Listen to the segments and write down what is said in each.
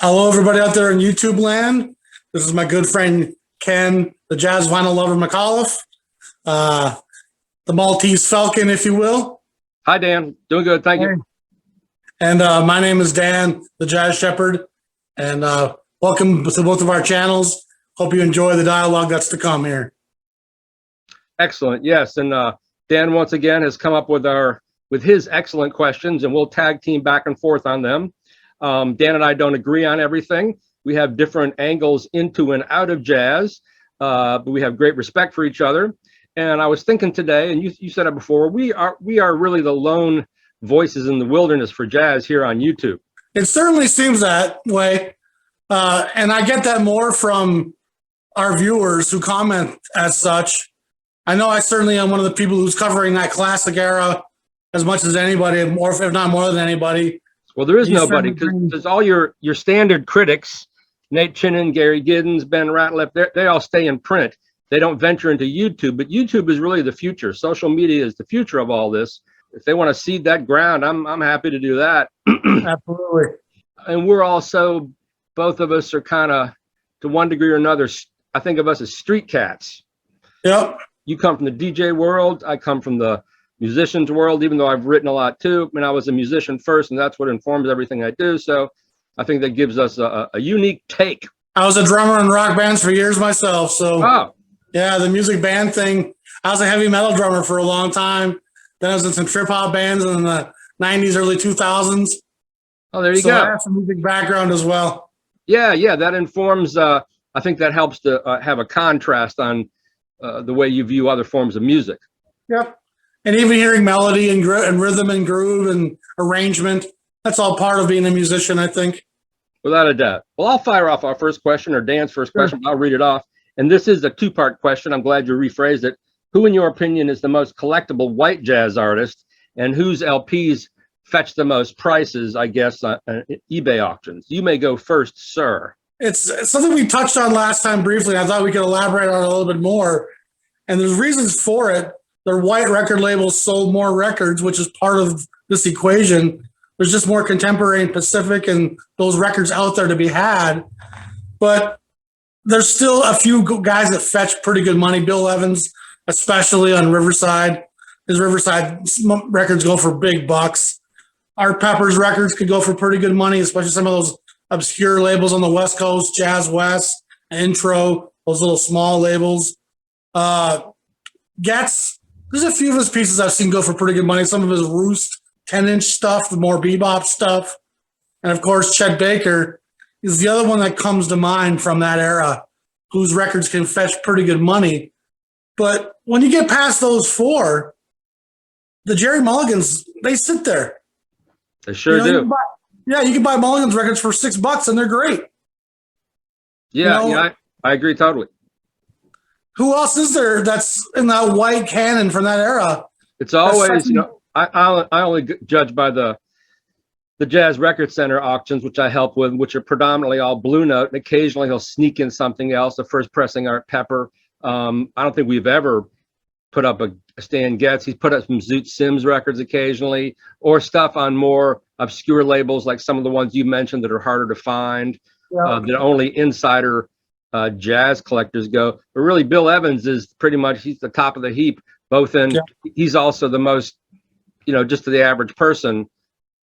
Hello, everybody out there in YouTube land. This is my good friend Ken, the jazz vinyl lover McAuliffe, the Maltese Falcon, if you will. Hi, Dan. Doing good. Thank you. And my name is Dan, the Jazz Shepherd. And welcome to both of our channels. Hope you enjoy the dialogue that's to come here. Excellent. Yes. And Dan, once again, has come up with his excellent questions, and we'll tag team back and forth on them. Dan and I don't agree on everything. We have different angles into and out of jazz, but we have great respect for each other. And I was thinking today, and you said it before, we are really the lone voices in the wilderness for jazz here on YouTube. It certainly seems that way. And I get that more from our viewers who comment as such. I know I certainly am one of the people who's covering that classic era as much as anybody, or if not more than anybody. Well, there is nobody, because all your standard critics, Nate Chinnan, Gary Giddens, Ben Ratliff, they all stay in print. They don't venture into YouTube, but YouTube is really the future. Social media is the future of all this. If they want to seed that ground, I'm happy to do that. Absolutely. And we're also, both of us are kind of, to one degree or another, I think of us as street cats. Yep. You come from the DJ world. I come from the musician's world, even though I've written a lot too. I mean, I was a musician first, and that's what informs everything I do. So I think that gives us a unique take. I was a drummer in rock bands for years myself. So yeah, the music band thing. I was a heavy metal drummer for a long time. Then I was in some trip hop bands in the 90s, early 2000s. Oh, there you go. So I have some music background as well. Yeah, that informs. I think that helps to have a contrast on the way you view other forms of music. Yep. And even hearing melody and rhythm and groove and arrangement, that's all part of being a musician, I think. Without a doubt. Well, I'll fire off our first question, or Dan's first question. I'll read it off. And this is a two-part question. I'm glad you rephrased it. Who, in your opinion, is the most collectible white jazz artist, and whose LPs fetch the most prices, I guess, on eBay auctions? You may go first, sir. It's something we touched on last time briefly. I thought we could elaborate on it a little bit more. And there's reasons for it. Their white record labels sold more records, which is part of this equation. There's just more contemporary and Pacific and those records out there to be had. But there's still a few guys that fetch pretty good money. Bill Evans, especially on Riverside. His Riverside records go for big bucks. Art Pepper's records could go for pretty good money, especially some of those obscure labels on the West Coast, Jazz West, Intro, those little small labels. Getz, there's a few of his pieces I've seen go for pretty good money. Some of his Roost 10-inch stuff, the more bebop stuff. And, of course, Chet Baker is the other one that comes to mind from that era, whose records can fetch pretty good money. But when you get past those four, the Jerry Mulligans, they sit there. They sure do. You can buy Mulligan's records for $6 and they're great. Yeah, I agree totally. Who else is there that's in that white canon from that era? It's always, I only judge by the Jazz Record Center auctions, which I help with, which are predominantly all Blue Note, and occasionally he'll sneak in something else, the first pressing Art Pepper. I don't think we've ever put up a Stan Getz. He's put up some Zoot Sims records occasionally, or stuff on more obscure labels like some of the ones you mentioned that are harder to find, that only insider jazz collectors go. But really, Bill Evans is pretty much, he's the top of the heap, both in, he's also the most, just to the average person.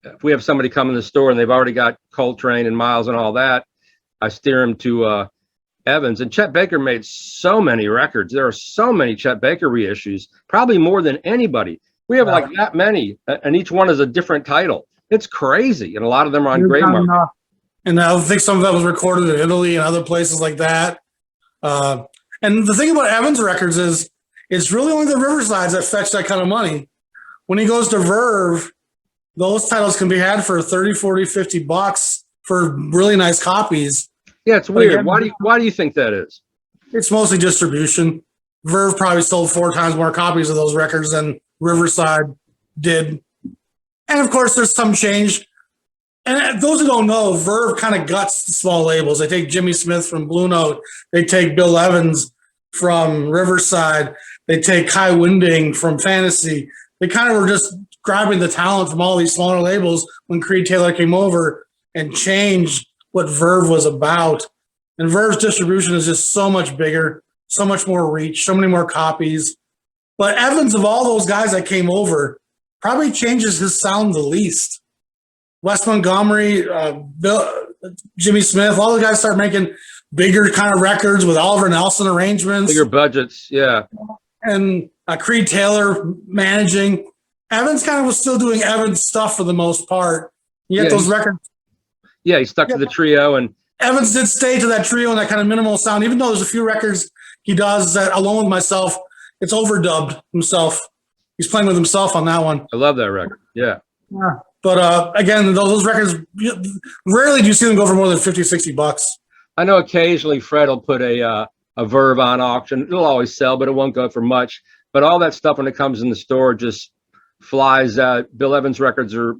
If we have somebody come in the store and they've already got Coltrane and Miles and all that, I steer them to Evans. And Chet Baker made so many records. There are so many Chet Baker reissues, probably more than anybody. We have like that many, and each one is a different title. It's crazy, and a lot of them are on Grey Market. And I think some of that was recorded in Italy and other places like that. And the thing about Evans records is it's really only the Riversides that fetch that kind of money. When he goes to Verve, those titles can be had for 30, 40, 50 bucks for really nice copies. Yeah, it's weird. Again, why do you think that is? It's mostly distribution. Verve probably sold 4 times more copies of those records than Riverside did. And of course, there's some change. And those who don't know, Verve kind of guts the small labels. They take Jimmy Smith from Blue Note. They take Bill Evans from Riverside. They take Kai Winding from Fantasy. They kind of were just grabbing the talent from all these smaller labels when Creed Taylor came over and changed what Verve was about. And Verve's distribution is just so much bigger, so much more reach, so many more copies. But Evans, of all those guys that came over, probably changes his sound the least. Wes Montgomery, Jimmy Smith, all the guys start making bigger kind of records with Oliver Nelson arrangements. Bigger budgets, yeah. And Creed Taylor managing. Evans kind of was still doing Evans stuff for the most part. You get those records. Yeah, he stuck to the trio. And Evans did stay to that trio and that kind of minimal sound, even though there's a few records he does that Alone With Myself, it's overdubbed himself. He's playing with himself on that one. I love that record. Yeah. But again, those records, rarely do you see them go for more than $50-$60. I know occasionally Fred will put a Verve on auction. It'll always sell, but it won't go for much. But all that stuff when it comes in the store just flies out. Bill Evans records they're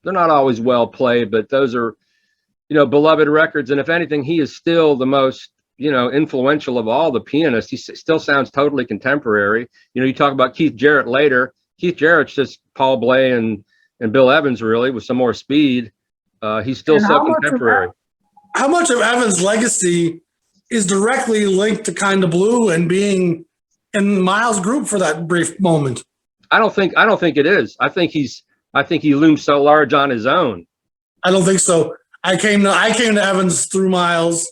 not always well played, but those are, beloved records. And if anything, he is still the most, influential of all the pianists. He still sounds totally contemporary. You talk about Keith Jarrett later. Keith Jarrett's just Paul Bley and Bill Evans, really, with some more speed. He's still so contemporary. How much of Evans' legacy is directly linked to Kinda Blue and being in Miles' group for that brief moment? I don't think it is. I think he looms so large on his own. I don't think so. I came to Evans through Miles,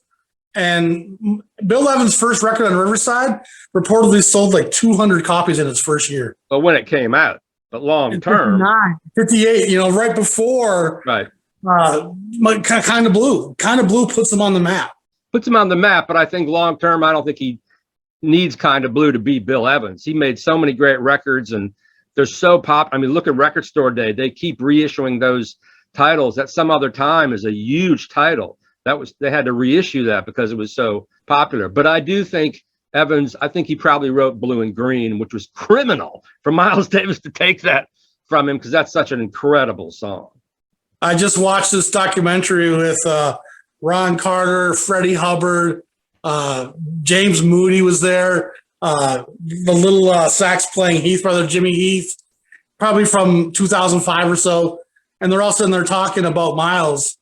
and Bill Evans' first record on Riverside reportedly sold like 200 copies in its first year. But when it came out, but long term, 58, right before. Right. Kinda Blue. Kinda Blue puts him on the map. Puts him on the map, but I think long term, I don't think he needs Kinda Blue to be Bill Evans. He made so many great records, and they're so pop. I mean, look at Record Store Day. They keep reissuing those titles. That Some Other Time is a huge title. They had to reissue that because it was so popular. But I do think Evans, I think he probably wrote Blue and Green, which was criminal for Miles Davis to take that from him, because that's such an incredible song. I just watched this documentary with Ron Carter, Freddie Hubbard, James Moody was there, the little sax playing Heath brother, Jimmy Heath, probably from 2005 or so. And they're all sitting there talking about Miles.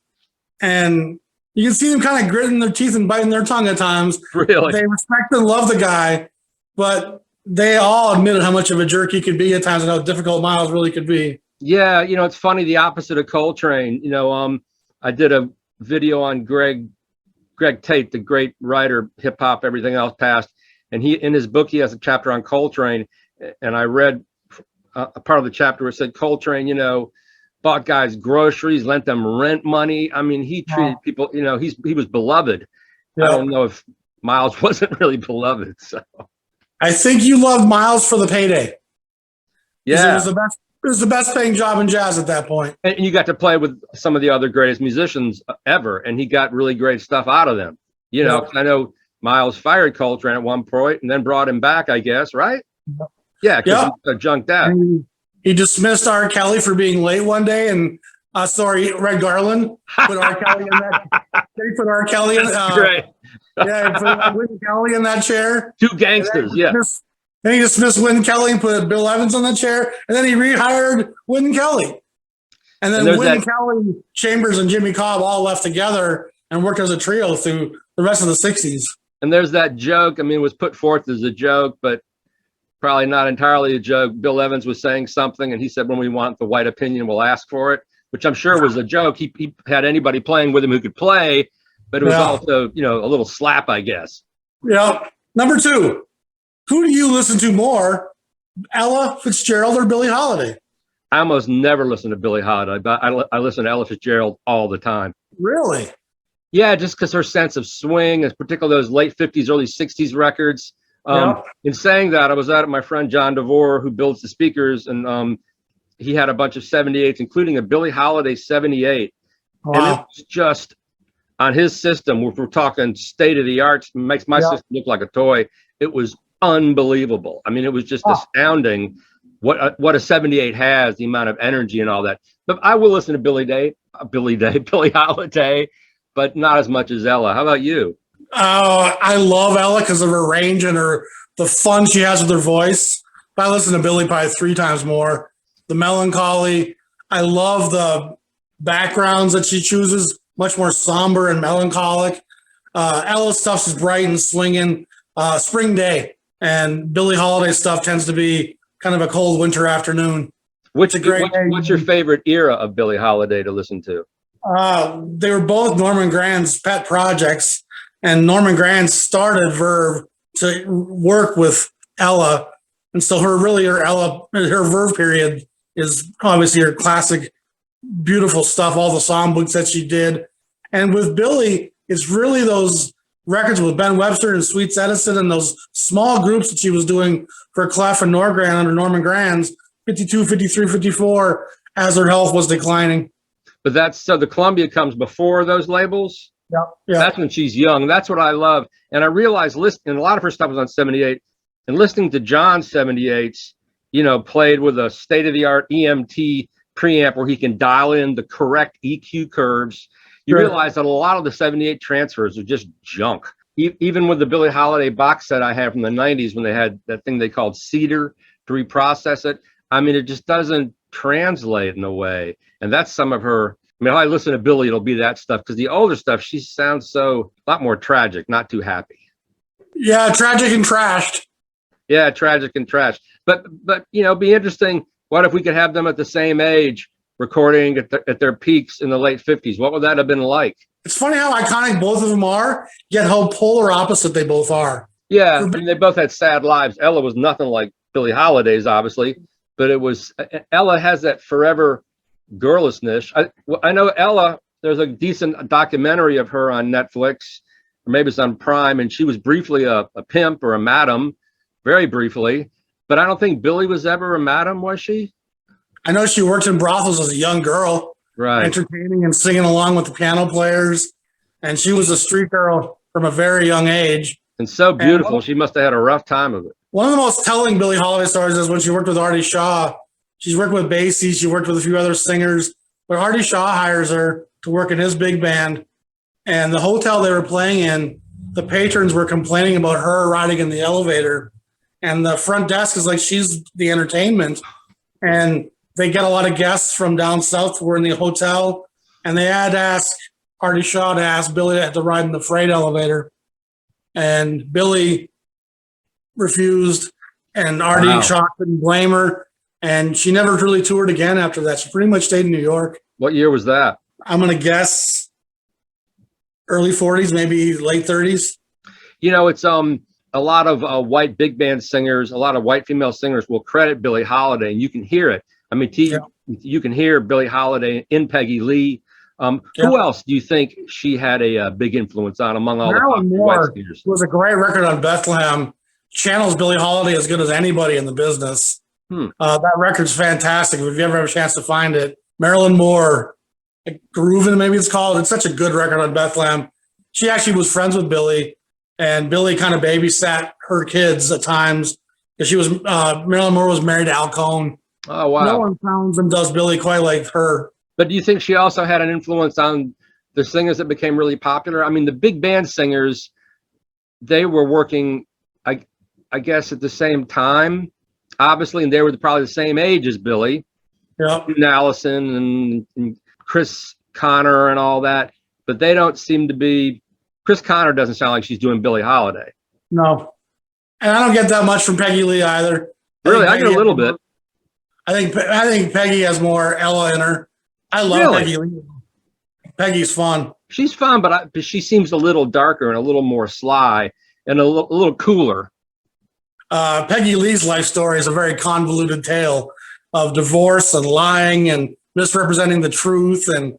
And you can see them kind of gritting their teeth and biting their tongue at times. Really? They respect and love the guy, but they all admitted how much of a jerk he could be at times and how difficult Miles really could be. Yeah, it's funny, the opposite of Coltrane. I did a video on Greg Tate, the great writer, hip hop, everything else past, and he, in his book, he has a chapter on Coltrane, and I read a part of the chapter where it said Coltrane, bought guys groceries, lent them rent money. I mean, he treated people, he was beloved. Yeah. I don't know if Miles wasn't really beloved. So I think you loved Miles for the payday. Yeah, it was the best paying job in jazz at that point. And you got to play with some of the other greatest musicians ever, and he got really great stuff out of them. Yeah. I know Miles fired Coltrane at one point and then brought him back, I guess, right? Yeah, because he junked out. He dismissed R. Kelly for being late one day, and Red Garland put R. Kelly in that. They put R. Kelly in. Great. Yeah, he put Wynton Kelly in that chair. Two gangsters, yeah. Then he dismissed Wynton Kelly and put Bill Evans on that chair, and then he rehired Wynton Kelly. And then Wynton Kelly, Chambers, and Jimmy Cobb all left together and worked as a trio through the rest of the 60s. And there's that joke. I mean, it was put forth as a joke, but probably not entirely a joke. Bill Evans was saying something, and he said, when we want the white opinion, we'll ask for it, which I'm sure was a joke. He had anybody playing with him who could play, but it was also, a little slap, I guess. Yeah. Number 2, who do you listen to more, Ella Fitzgerald or Billie Holiday? I almost never listen to Billie Holiday, but I listen to Ella Fitzgerald all the time. Really? Yeah, just because her sense of swing, and particularly those late 50s, early 60s records. In saying that, I was out at my friend John DeVore, who builds the speakers, and he had a bunch of 78s, including a Billie Holiday 78. Wow. And it was just on his system, if we're talking state of the art, makes my system look like a toy. It was unbelievable. I mean, it was just astounding what a 78 has, the amount of energy and all that. But I will listen to Billie Holiday, but not as much as Ella. How about you? I love Ella because of her range and the fun she has with her voice. But I listen to Billie probably 3 times more. The melancholy. I love the backgrounds that she chooses much more somber and melancholic. Ella's stuff is bright and swinging. Spring Day, and Billie Holiday stuff tends to be kind of a cold winter afternoon. What's your favorite era of Billie Holiday to listen to? They were both Norman Grand's pet projects, and Norman Grand started Verve to work with Ella, and so her Verve period is obviously her classic, beautiful stuff. All the songbooks that she did, and with Billie, it's really those records with Ben Webster and Sweets Edison and those small groups that she was doing for Clef and Norgran under Norman Grand's 52, 53, 54 as her health was declining. But the Columbia comes before those labels. Yeah. That's when she's young. That's what I love. And I realized and a lot of her stuff was on 78, and listening to John's 78s, played with a state-of-the-art EMT preamp where he can dial in the correct EQ curves. You realize that a lot of the 78 transfers are just junk. Even with the Billie Holiday box set I have from the 90s, when they had that thing they called Cedar to reprocess it, I mean, it just doesn't translate in a way. And that's some of her. I mean, if I listen to Billie, it'll be that stuff, because the older stuff, she sounds a lot more tragic, not too happy. Yeah, tragic and trashed. Yeah, tragic and trashed. But be interesting. What if we could have them at the same age, recording at their peaks in the late 50s? What would that have been like? It's funny how iconic both of them are, yet how polar opposite they both are. Yeah, I mean, they both had sad lives. Ella was nothing like Billie Holiday's, obviously, but Ella has that forever girlishness. I know Ella, there's a decent documentary of her on Netflix, or maybe it's on Prime, and she was briefly a pimp or a madam, very briefly, but I don't think Billie was ever a madam, was she? I know she worked in brothels as a young girl, right, entertaining and singing along with the piano players. And she was a street girl from a very young age. And so beautiful. She must have had a rough time of it. One of the most telling Billie Holiday stories is when she worked with Artie Shaw. She's worked with Basie. She worked with a few other singers. But Artie Shaw hires her to work in his big band. And the hotel they were playing in, the patrons were complaining about her riding in the elevator. And the front desk is like, she's the entertainment. And they get a lot of guests from down south who were in the hotel, and they had to ask Artie Shaw to ask Billie to ride in the freight elevator. And Billie refused, and Artie Shaw couldn't blame her. And she never really toured again after that. She pretty much stayed in New York. What year was that? I'm going to guess early 40s, maybe late 30s. It's a lot of white big band singers, a lot of white female singers will credit Billie Holiday, and you can hear it. I mean, you can hear Billie Holiday in Peggy Lee. Who else do you think she had a big influence on among all Marilyn the Moore white singers? Was a great record on Bethlehem. Channels Billie Holiday as good as anybody in the business. That record's fantastic. If you ever have a chance to find it, Marilyn Moore, Groovin', maybe it's called. It's such a good record on Bethlehem. She actually was friends with Billie, and Billie kind of babysat her kids at times. Because Marilyn Moore was married to Al Cohn. Oh, wow. No one sounds and does Billie quite like her. But do you think she also had an influence on the singers that became really popular? I mean, the big band singers, they were working, I guess, at the same time, obviously, and they were probably the same age as Billie. Yeah. And Allison and Chris Connor and all that. But they don't seem to be. Chris Connor doesn't sound like she's doing Billie Holiday. No. And I don't get that much from Peggy Lee either. Really? I get a little bit. I think Peggy has more Ella in her. I love Peggy Lee. Peggy's fun. She's fun, but she seems a little darker and a little more sly and a little cooler. Peggy Lee's life story is a very convoluted tale of divorce and lying and misrepresenting the truth. And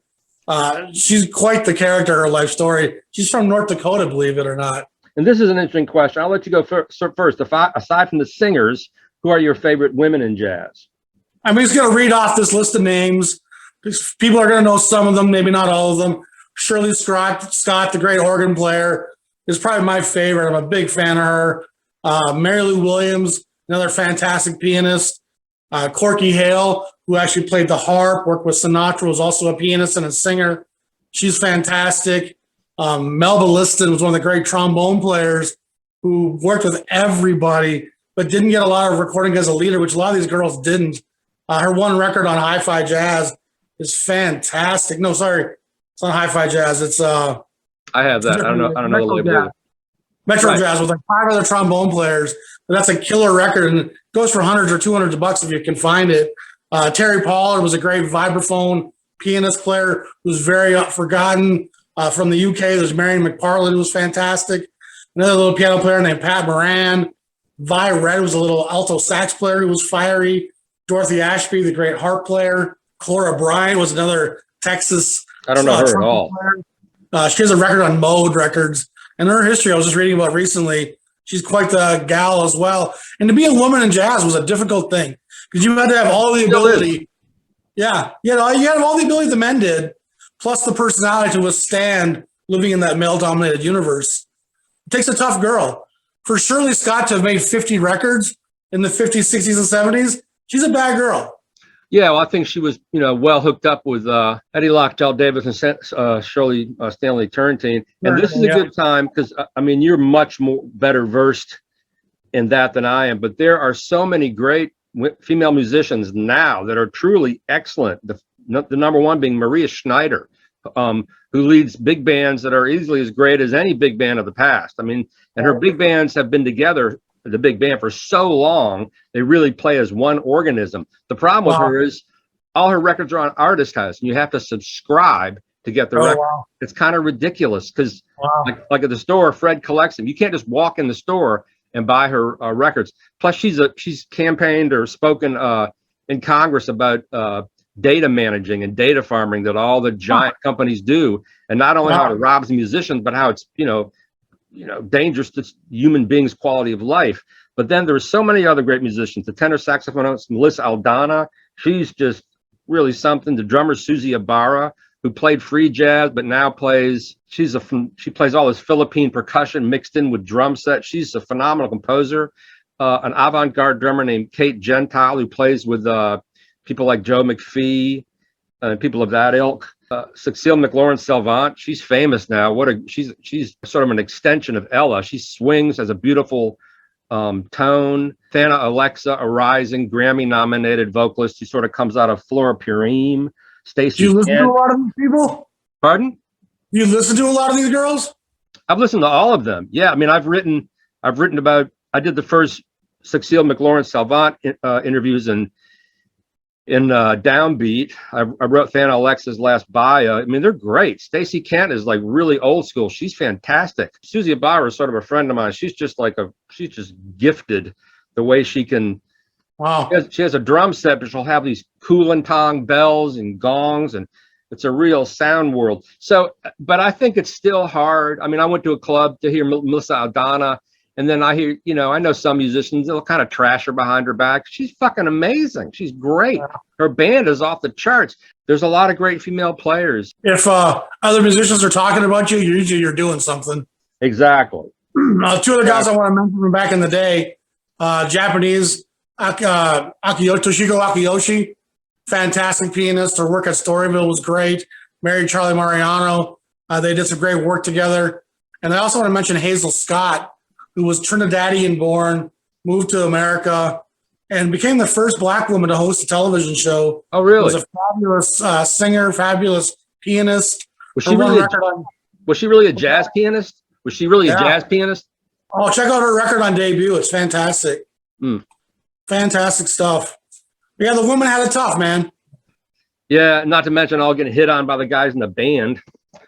she's quite the character, her life story. She's from North Dakota, believe it or not. And this is an interesting question. I'll let you go first. Aside from the singers, who are your favorite women in jazz? I'm just going to read off this list of names. People are going to know some of them, maybe not all of them. Shirley Scott, the great organ player, is probably my favorite. I'm a big fan of her. Mary Lou Williams, another fantastic pianist. Corky Hale, who actually played the harp, worked with Sinatra, was also a pianist and a singer. She's fantastic. Melba Liston was one of the great trombone players who worked with everybody, but didn't get a lot of recording as a leader, which a lot of these girls didn't. Her one record on Hi-Fi Jazz is fantastic. No, sorry. It's not Hi-Fi Jazz. It's I have that. I don't know the label. Metro Jazz with like 5 other trombone players. But that's a killer record, and it goes for hundreds or $200 if you can find it. Terry Pollard was a great vibraphone pianist player who was very forgotten. From the UK, there's Marion McPartland, who was fantastic. Another little piano player named Pat Moran. Vi Red was a little alto sax player who was fiery. Dorothy Ashby, the great harp player. Clora Bryant was another Texas. I don't know her at all. She has a record on Mode Records. And her history, I was just reading about recently. She's quite the gal as well. And to be a woman in jazz was a difficult thing because you had to have all the ability. Yeah, you had to have all the ability the men did, plus the personality to withstand living in that male-dominated universe. It takes a tough girl. For Shirley Scott to have made 50 records in the 50s, 60s, and 70s, she's a bad girl. Yeah, well, I think she was, well hooked up with Eddie Lockjaw Davis and Shirley Stanley Turrentine. And this is a good time because, you're much more better versed in that than I am. But there are so many great female musicians now that are truly excellent. The number one being Maria Schneider, who leads big bands that are easily as great as any big band of the past. And her big bands have been together, the big band, for so long, they really play as one organism. The problem with her is all her records are on Artist House, and you have to subscribe to get the record. Wow. It's kind of ridiculous because like at the store, Fred collects them. You can't just walk in the store and buy her records. Plus, she's campaigned or spoken in Congress about data managing and data farming that all the giant companies do, and not only how it robs musicians, but how it's dangerous to human beings' quality of life. But then there's so many other great musicians. The tenor saxophonist Melissa Aldana, she's just really something. The drummer Susie Ibarra, who played free jazz but now plays. She plays all this Philippine percussion mixed in with drum set. She's a phenomenal composer. An avant-garde drummer named Kate Gentile, who plays with people like Joe McPhee and people of that ilk. Cecile McLaurin-Salvant, she's famous now. She's sort of an extension of Ella. She swings, has a beautiful tone. Thana Alexa, a rising Grammy-nominated vocalist who sort of comes out of Flora Purim. Stacey. Do you listen to a lot of these people? Pardon? You listen to a lot of these girls? I've listened to all of them. Yeah, I've written about. I did the first Cecile McLaurin-Salvant interviews in Downbeat. I wrote Thana Alexa's last bio. They're great. Stacey Kent is like really old school. She's fantastic. Susie Ibarra is sort of a friend of mine. She's just gifted the way she can. Wow. She has a drum set, but she'll have these Kulintang bells and gongs, and it's a real sound world. So, but I think it's still hard. I went to a club to hear Melissa Aldana, and then I hear, I know some musicians, they'll kind of trash her behind her back. She's fucking amazing. She's great. Her band is off the charts. There's a lot of great female players. If other musicians are talking about you, usually you're doing something. Exactly. Two other guys I want to mention from back in the day, Japanese, Toshiko Akiyoshi, fantastic pianist. Her work at Storyville was great. Married Charlie Mariano. They did some great work together. And I also want to mention Hazel Scott, who was Trinidadian born, moved to America, and became the first Black woman to host a television show. Oh, really? Was a fabulous singer, fabulous pianist. Was she really a jazz pianist? Was she really a jazz pianist? Oh, check out her record on Debut. It's fantastic. Fantastic stuff. Yeah, the woman had it tough, man. Yeah, not to mention all getting hit on by the guys in the band.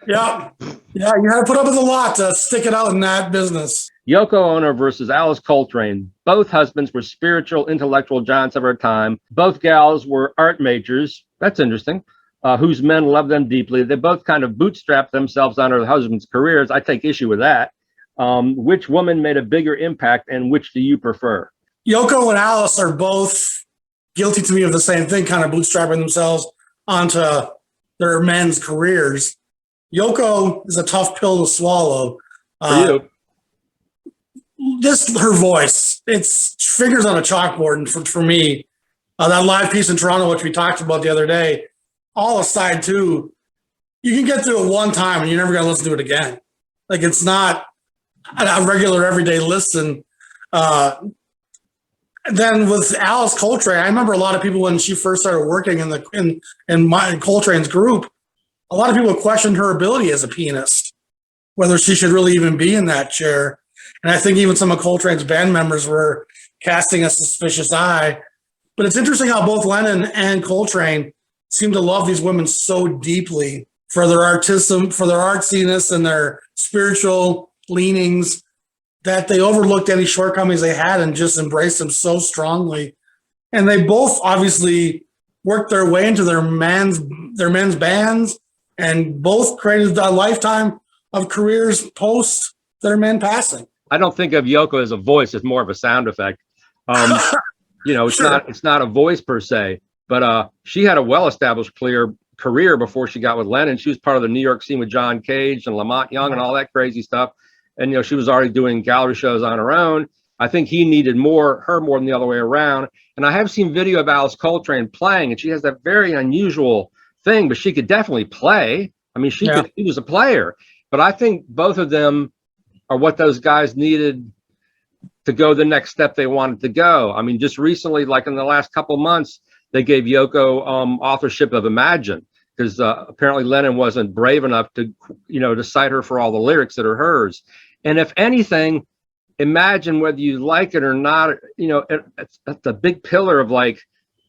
Yeah, you had to put up with a lot to stick it out in that business. Yoko Ono versus Alice Coltrane. Both husbands were spiritual, intellectual giants of our time. Both gals were art majors. That's interesting. Whose men loved them deeply. They both kind of bootstrapped themselves onto their husbands' careers. I take issue with that. Which woman made a bigger impact, and which do you prefer? Yoko and Alice are both guilty to me of the same thing, kind of bootstrapping themselves onto their men's careers. Yoko is a tough pill to swallow. For you? Just her voice. It's fingers on a chalkboard. And for me, that live piece in Toronto, which we talked about the other day, all aside too, you can get through it one time and you're never going to listen to it again. Like, it's not a regular everyday listen. Then with Alice Coltrane, I remember a lot of people when she first started working in Coltrane's group, a lot of people questioned her ability as a pianist, whether she should really even be in that chair. And I think even some of Coltrane's band members were casting a suspicious eye. But it's interesting how both Lennon and Coltrane seem to love these women so deeply for their artism, for their artsiness and their spiritual leanings, that they overlooked any shortcomings they had and just embraced them so strongly. And they both obviously worked their way into their men's bands, and both created a lifetime of careers post their men passing. I don't think of Yoko as a voice; it's more of a sound effect. It's Sure. it's not a voice per se, but she had a well-established clear career before she got with Lennon. She was part of the New York scene with John Cage and Lamont Young and all that crazy stuff. And she was already doing gallery shows on her own. I think he needed her more than the other way around. And I have seen video of Alice Coltrane playing, and she has that very unusual thing, but she could definitely play. I mean, she was a player. But I think both of them are what those guys needed to go the next step they wanted to go. I mean, just recently, like in the last couple of months, they gave Yoko authorship of Imagine, because apparently Lennon wasn't brave enough to cite her for all the lyrics that are hers. And if anything, Imagine, whether you like it or not, it's a big pillar of like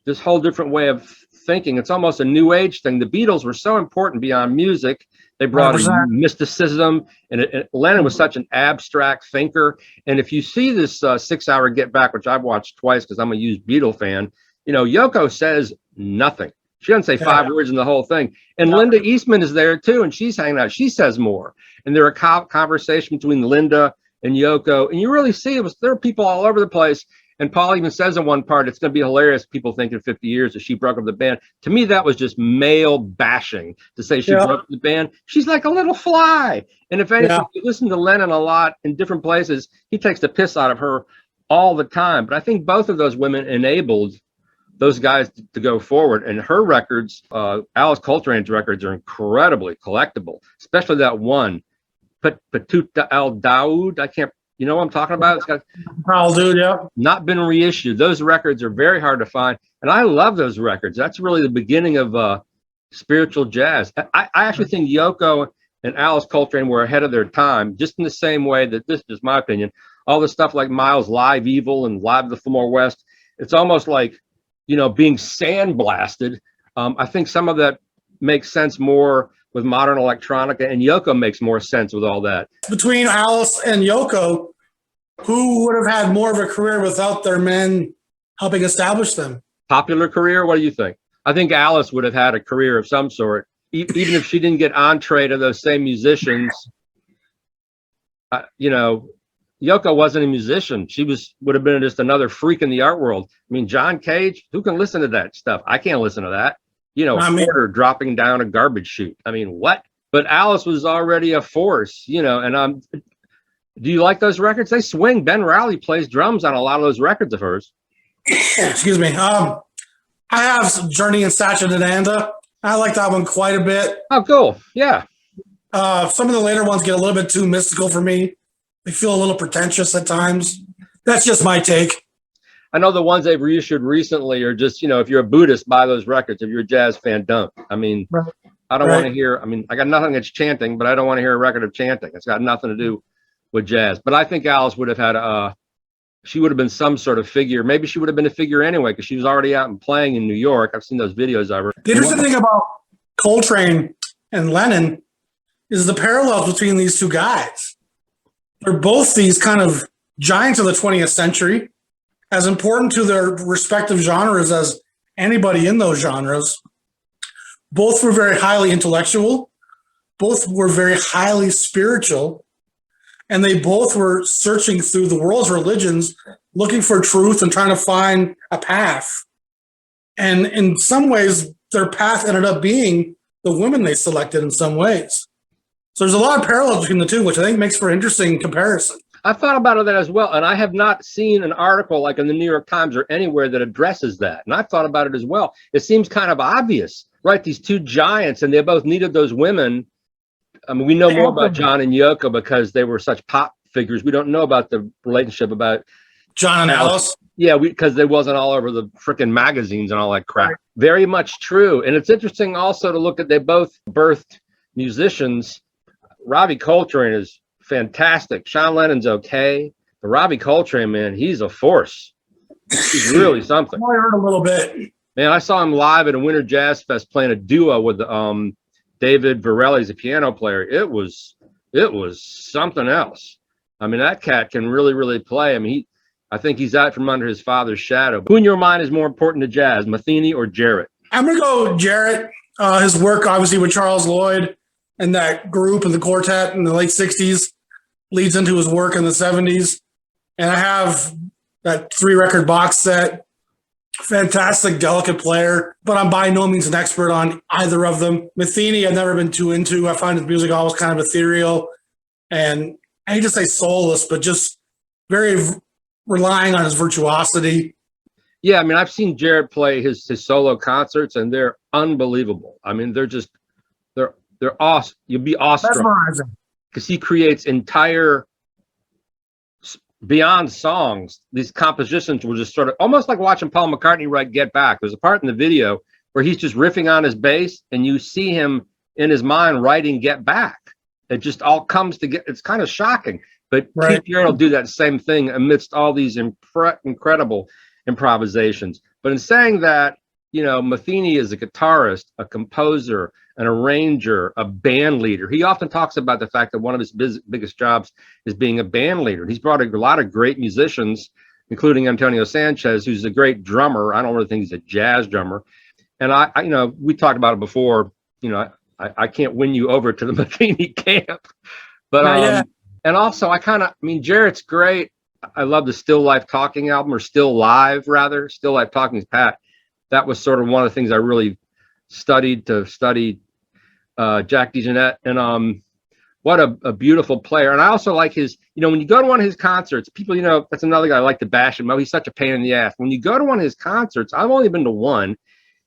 this whole different way of thinking. It's almost a new age thing. The Beatles were so important beyond music. They brought in mysticism, and Lennon was such an abstract thinker. And if you see this 6-hour Get Back, which I've watched twice because I'm a huge Beatle fan, Yoko says nothing. She doesn't say 5 words in the whole thing. And Linda Eastman is there too, and she's hanging out. She says more. And there are conversation between Linda and Yoko, and you really see there are people all over the place. And Paul even says in one part, it's going to be hilarious, people think in 50 years that she broke up the band. To me, that was just male bashing to say she broke up the band. She's like a little fly. And if anything, you listen to Lennon a lot in different places, he takes the piss out of her all the time. But I think both of those women enabled those guys to go forward. And her records, Alice Coltrane's records, are incredibly collectible, especially that one, Patuta Al Daoud. I can't, you know what I'm talking about? It's got not been reissued. Those records are very hard to find. And I love those records. That's really the beginning of spiritual jazz. I actually think Yoko and Alice Coltrane were ahead of their time, just in the same way that, this is my opinion, all the stuff like Miles' Live Evil and Live the Fillmore West, it's almost like, being sandblasted. I think some of that makes sense more with modern electronica, and Yoko makes more sense with all that. Between Alice and Yoko, who would have had more of a career without their men helping establish them? Popular career? What do you think? I think Alice would have had a career of some sort, even if she didn't get entree to those same musicians. Yoko wasn't a musician. She would have been just another freak in the art world. I mean, John Cage, who can listen to that stuff? I can't listen to that. Porter dropping down a garbage chute. I mean, what? But Alice was already a force, and do you like those records? They swing. Ben Rowley plays drums on a lot of those records of hers. Excuse me. I have some Journey and Satchidananda. I like that one quite a bit. Oh, cool. Yeah. Some of the later ones get a little bit too mystical for me. They feel a little pretentious at times. That's just my take. I know the ones they've reissued recently are just, if you're a Buddhist, buy those records. If you're a jazz fan, don't. I mean, I don't want to hear, I got nothing against chanting, but I don't want to hear a record of chanting. It's got nothing to do with jazz. But I think Alice would have had she would have been some sort of figure. Maybe she would have been a figure anyway, because she was already out and playing in New York. I've seen those videos of her. The interesting thing about Coltrane and Lennon is the parallels between these two guys. They're both these kind of giants of the 20th century, as important to their respective genres as anybody in those genres. Both were very highly intellectual. Both were very highly spiritual. And they both were searching through the world's religions, looking for truth and trying to find a path. And in some ways, their path ended up being the women they selected in some ways. So there's a lot of parallels between the two, which I think makes for an interesting comparison. I thought about that as well, and I have not seen an article like in the New York Times or anywhere that addresses that. And I thought about it as well. It seems kind of obvious, right? These two giants, and they both needed those women. I mean, we know more about John and Yoko because they were such pop figures. We don't know about the relationship about John and Alice. Yeah, because they wasn't all over the freaking magazines and all that crap. Right. Very much true. And it's interesting also to look at they both birthed musicians. Robbie Coltrane is fantastic. Sean Lennon's okay. But Robbie Coltrane, man, he's a force. He's really something. I heard a little bit. Man, I saw him live at a Winter Jazz Fest playing a duo with David Varelli's a piano player. It was something else. I mean, that cat can really, really play. I mean, I think he's out from under his father's shadow. Who in your mind is more important to jazz, Matheny or Jarrett? I'm going to go Jarrett. His work, obviously, with Charles Lloyd and that group and the quartet in the late 60s leads into his work in the 70s. And I have that 3-record box set. Fantastic, delicate player, but I'm by no means an expert on either of them. Matheny, I've never been too into. I find his music always kind of ethereal. And I hate to say soulless, but just very relying on his virtuosity. Yeah, I mean, I've seen Jarrett play his solo concerts, and they're unbelievable. I mean, they're awesome. You'll be awestruck because he creates entire beyond songs. These compositions were just sort of almost like watching Paul McCartney write Get Back. There's a part in the video where he's just riffing on his bass, and you see him in his mind writing Get Back. It just all comes together. It's kind of shocking. But right. Keith Jarrett will do that same thing amidst all these incredible improvisations. But in saying that, you know, Matheny is a guitarist, a composer, an arranger, a band leader. He often talks about the fact that one of his biggest jobs is being a band leader. He's brought a lot of great musicians, including Antonio Sanchez, who's a great drummer. I don't really think he's a jazz drummer. And I you know, we talked about it before. You know, I can't win you over to the Matheny camp, but and also I mean, Jarrett's great. I love the Still Life Talking album, or Still Live rather. Still Life Talking is Pat. That was sort of one of the things I really studied Jack DeJohnette, and what a beautiful player. And I also like his, you know, when you go to one of his concerts, people, you know, that's another guy I like to bash him. Oh, he's such a pain in the ass. When you go to one of his concerts, I've only been to one.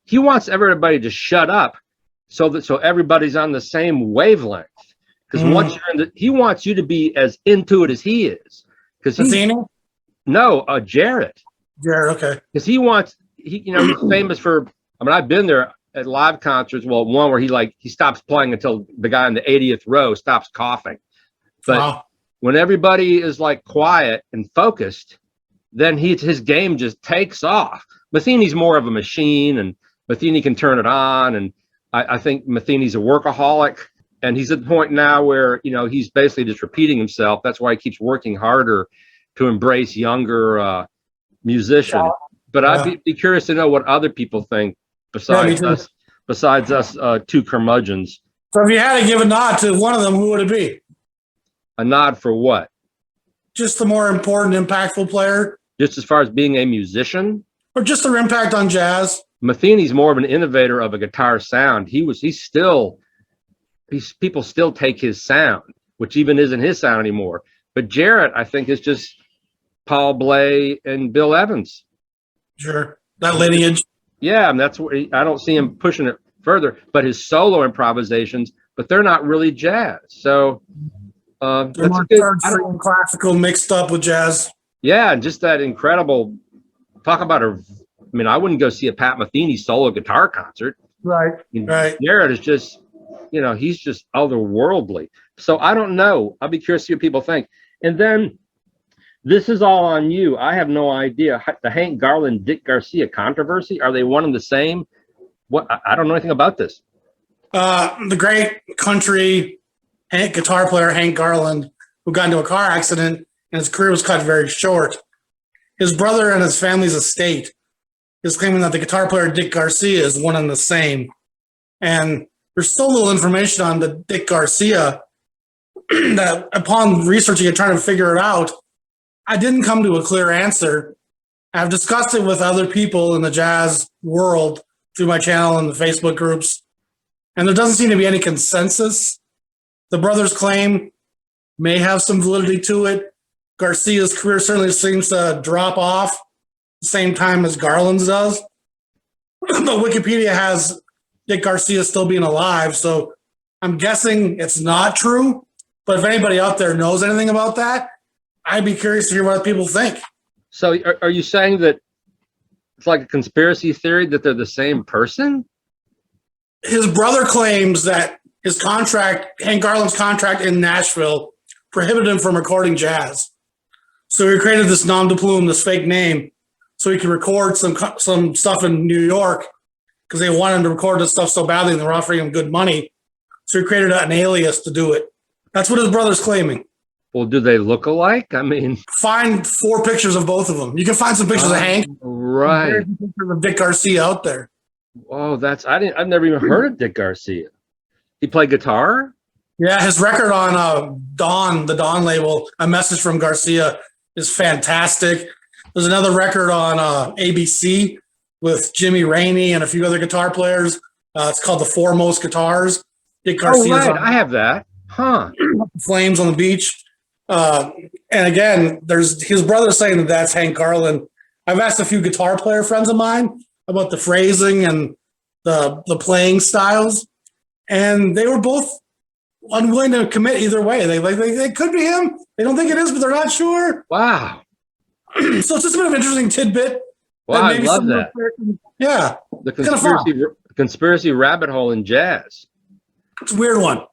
He wants everybody to shut up so everybody's on the same wavelength. Because once you're he wants you to be as into it as he is. Because Jarrett. Jarrett, okay. Because you know, he's famous for. I mean, I've been there at live concerts. Well, one where he stops playing until the guy in the 80th row stops coughing. But when everybody is like quiet and focused, then his game just takes off. Matheny's more of a machine, and Matheny can turn it on. And I think Matheny's a workaholic, and he's at the point now where, you know, he's basically just repeating himself. That's why he keeps working harder to embrace younger musicians. Yeah. But I'd be curious to know what other people think besides us two curmudgeons. So if you had to give a nod to one of them, who would it be? A nod for what? Just the more important, impactful player. Just as far as being a musician? Or just their impact on jazz? Matheny's more of an innovator of a guitar sound. People still take his sound, which even isn't his sound anymore. But Jarrett, I think, is just Paul Bley and Bill Evans. Sure. That lineage. Yeah, and that's where I don't see him pushing it further, but his solo improvisations, but they're not really jazz. So that's more good, classical mixed up with jazz. Yeah, and just that incredible talk about I mean, I wouldn't go see a Pat Metheny solo guitar concert. Right. Right. Jarrett is just, you know, he's just otherworldly. So I don't know. I'll be curious to see what people think. And then this is all on you. I have no idea. The Hank Garland, Dick Garcia controversy. Are they one and the same? What? I don't know anything about this. The great country guitar player, Hank Garland, who got into a car accident and his career was cut very short. His brother and his family's estate is claiming that the guitar player, Dick Garcia, is one and the same. And there's still little information on the Dick Garcia that upon researching and trying to figure it out, I didn't come to a clear answer. I've discussed it with other people in the jazz world through my channel and the Facebook groups, and there doesn't seem to be any consensus. The brothers' claim may have some validity to it. Garcia's career certainly seems to drop off the same time as Garland's does. But Wikipedia has Dick Garcia still being alive, so I'm guessing it's not true. But if anybody out there knows anything about that, I'd be curious to hear what people think. So are you saying that it's like a conspiracy theory that they're the same person? His brother claims that his contract, Hank Garland's contract in Nashville, prohibited him from recording jazz. So he created this nom de plume, this fake name, so he could record some stuff in New York because they wanted him to record this stuff so badly and they were offering him good money. So he created an alias to do it. That's what his brother's claiming. Well, do they look alike? I mean, find 4 pictures of both of them. You can find some pictures of Hank. Right. There's pictures of Dick Garcia out there. Oh, I've never even heard of Dick Garcia. He played guitar? Yeah, his record on Dawn, the Dawn label, A Message from Garcia, is fantastic. There's another record on ABC with Jimmy Rainey and a few other guitar players. It's called The Foremost Guitars. Dick Garcia's right. I have that. Huh. Flames on the Beach. And again, there's his brother saying that that's Hank Garland. I've asked a few guitar player friends of mine about the phrasing and the playing styles, and they were both unwilling to commit either way. They could be him. They don't think it is, but they're not sure. Wow. So it's just a bit of an interesting tidbit. Wow, I love that. Yeah. The conspiracy rabbit hole in jazz. It's a weird one.